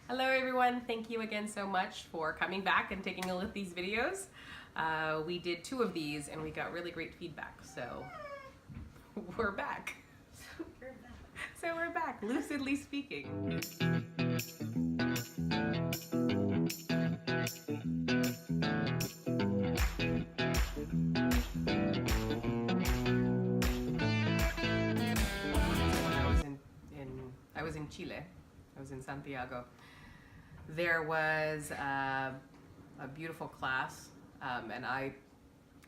Hello everyone, thank you again so much for coming back and taking a look at these videos. We did 2 of these and we got really great feedback, so we're back. So we're back, lucidly speaking. I was in Chile. I was in Santiago. There was a beautiful class, and I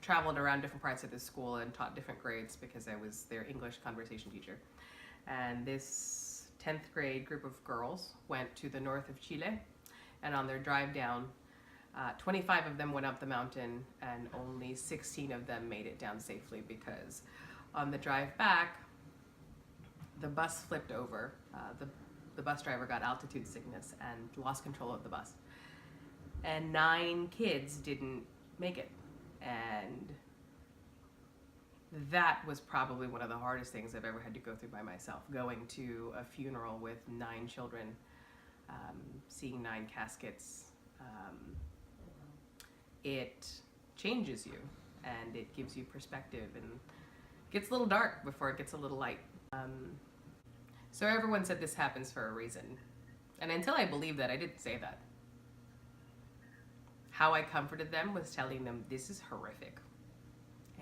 traveled around different parts of the school and taught different grades because I was their English conversation teacher. And this 10th grade group of girls went to the north of Chile, and on their drive down, 25 of them went up the mountain and only 16 of them made it down safely because on the drive back, the bus flipped over. The bus driver got altitude sickness and lost control of the bus. And 9 kids didn't make it. And that was probably one of the hardest things I've ever had to go through by myself. Going to a funeral with 9 children, seeing 9 caskets, it changes you and it gives you perspective and gets a little dark before it gets a little light. So everyone said this happens for a reason. And until I believed that, I didn't say that. How I comforted them was telling them, this is horrific.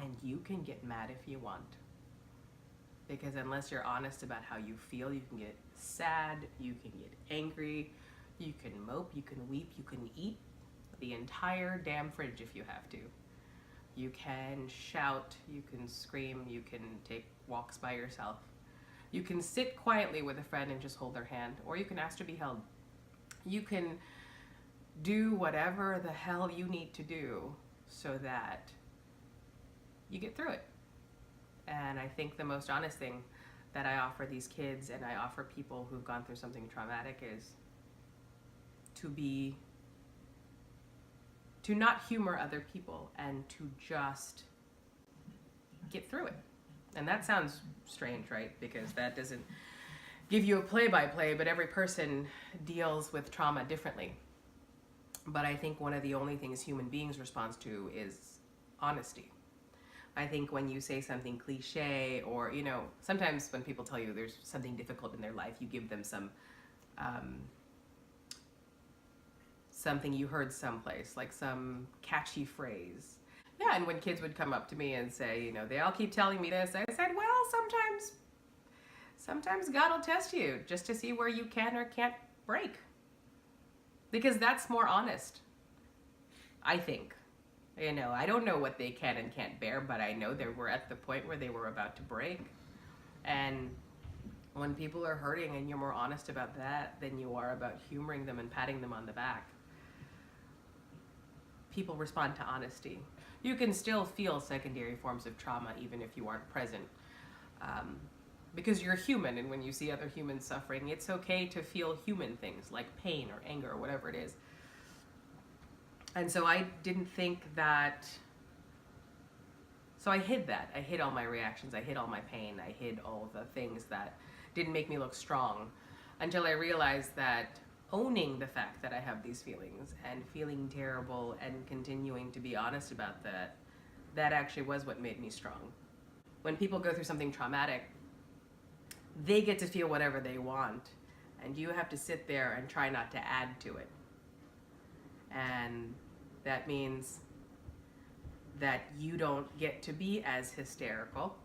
And you can get mad if you want. Because unless you're honest about how you feel, you can get sad, you can get angry, you can mope, you can weep, you can eat the entire damn fridge if you have to. You can shout, you can scream, you can take walks by yourself. You can sit quietly with a friend and just hold their hand, or you can ask to be held. You can do whatever the hell you need to do so that you get through it. And I think the most honest thing that I offer these kids and I offer people who've gone through something traumatic is to not humor other people and to just get through it. And that sounds strange, right? Because that doesn't give you a play-by-play, but every person deals with trauma differently. But I think one of the only things human beings respond to is honesty. I think when you say something cliche or, sometimes when people tell you there's something difficult in their life, you give them something you heard someplace, like some catchy phrase. Yeah, and when kids would come up to me and say, they all keep telling me this, I said, well, sometimes God will test you just to see where you can or can't break. Because that's more honest, I think. I don't know what they can and can't bear, but I know they were at the point where they were about to break. And when people are hurting and you're more honest about that than you are about humoring them and patting them on the back, people respond to honesty. You can still feel secondary forms of trauma even if you aren't present. Because you're human, and when you see other humans suffering, it's okay to feel human things like pain or anger or whatever it is. And so I didn't think that, so I hid that. I hid all my reactions, I hid all my pain, I hid all the things that didn't make me look strong until I realized that owning the fact that I have these feelings and feeling terrible and continuing to be honest about that actually was what made me strong. When people go through something traumatic, they get to feel whatever they want, and you have to sit there and try not to add to it. And that means that you don't get to be as hysterical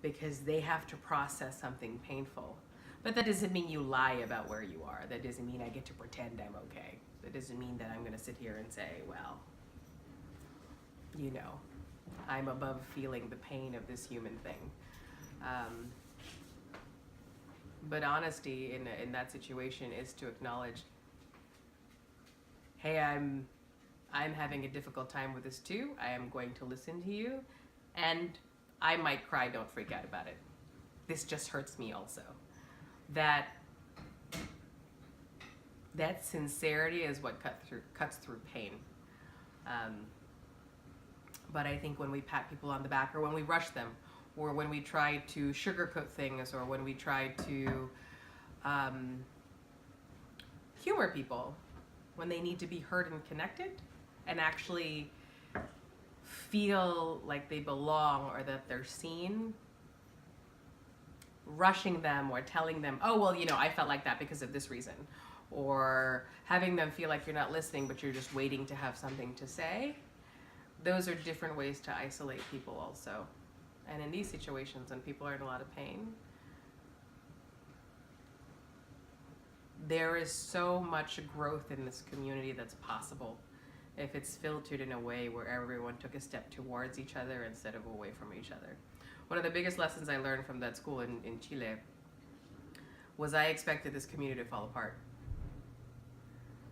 because they have to process something painful. But that doesn't mean you lie about where you are. That doesn't mean I get to pretend I'm okay. That doesn't mean that I'm going to sit here and say, well, I'm above feeling the pain of this human thing. But honesty in that situation is to acknowledge, hey, I'm having a difficult time with this too. I am going to listen to you, and I might cry. Don't freak out about it. This just hurts me also. That sincerity is what cuts through pain. But I think when we pat people on the back, or when we rush them, or when we try to sugarcoat things, or when we try to humor people when they need to be heard and connected and actually feel like they belong or that they're seen. Rushing them or telling them, oh, well, you know, I felt like that because of this reason. Or having them feel like you're not listening, but you're just waiting to have something to say. Those are different ways to isolate people also. And in these situations, when people are in a lot of pain, there is so much growth in this community that's possible if it's filtered in a way where everyone took a step towards each other instead of away from each other. One of the biggest lessons I learned from that school in Chile was I expected this community to fall apart.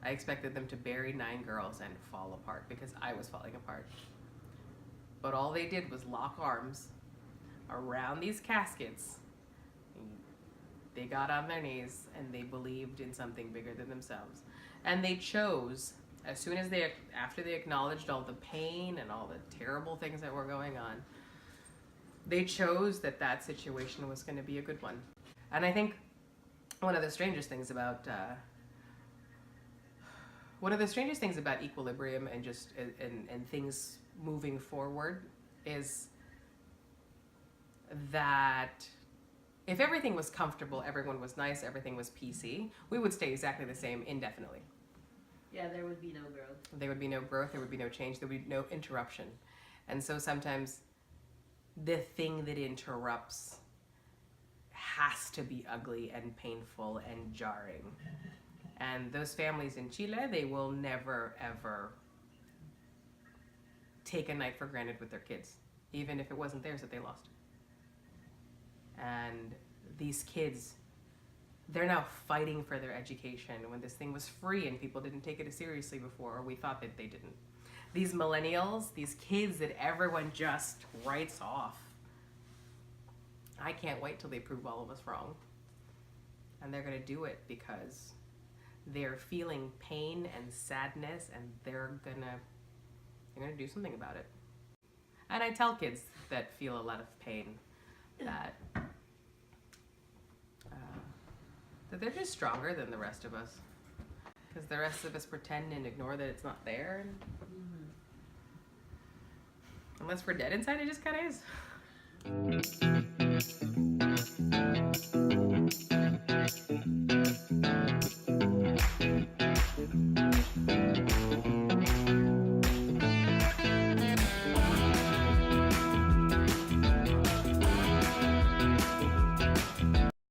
I expected them to bury 9 girls and fall apart because I was falling apart. But all they did was lock arms around these caskets. They got on their knees and they believed in something bigger than themselves. And they chose, as soon as after they acknowledged all the pain and all the terrible things that were going on, they chose that situation was going to be a good one. And I think one of the strangest things about equilibrium and just and things moving forward is that if everything was comfortable, everyone was nice, everything was PC, we would stay exactly the same indefinitely. Yeah, there would be no growth. There would be no growth, there would be no change, there would be no interruption. And so sometimes the thing that interrupts has to be ugly and painful and jarring. And those families in Chile, they will never, ever take a night for granted with their kids, even if it wasn't theirs that they lost. And these kids, they're now fighting for their education when this thing was free and people didn't take it as seriously before, or we thought that they didn't. These millennials, these kids that everyone just writes off, I can't wait till they prove all of us wrong. And they're gonna do it because they're feeling pain and sadness and they're gonna do something about it. And I tell kids that feel a lot of pain that they're just stronger than the rest of us. Because the rest of us pretend and ignore that it's not there. And unless we're dead inside, it just kind of is.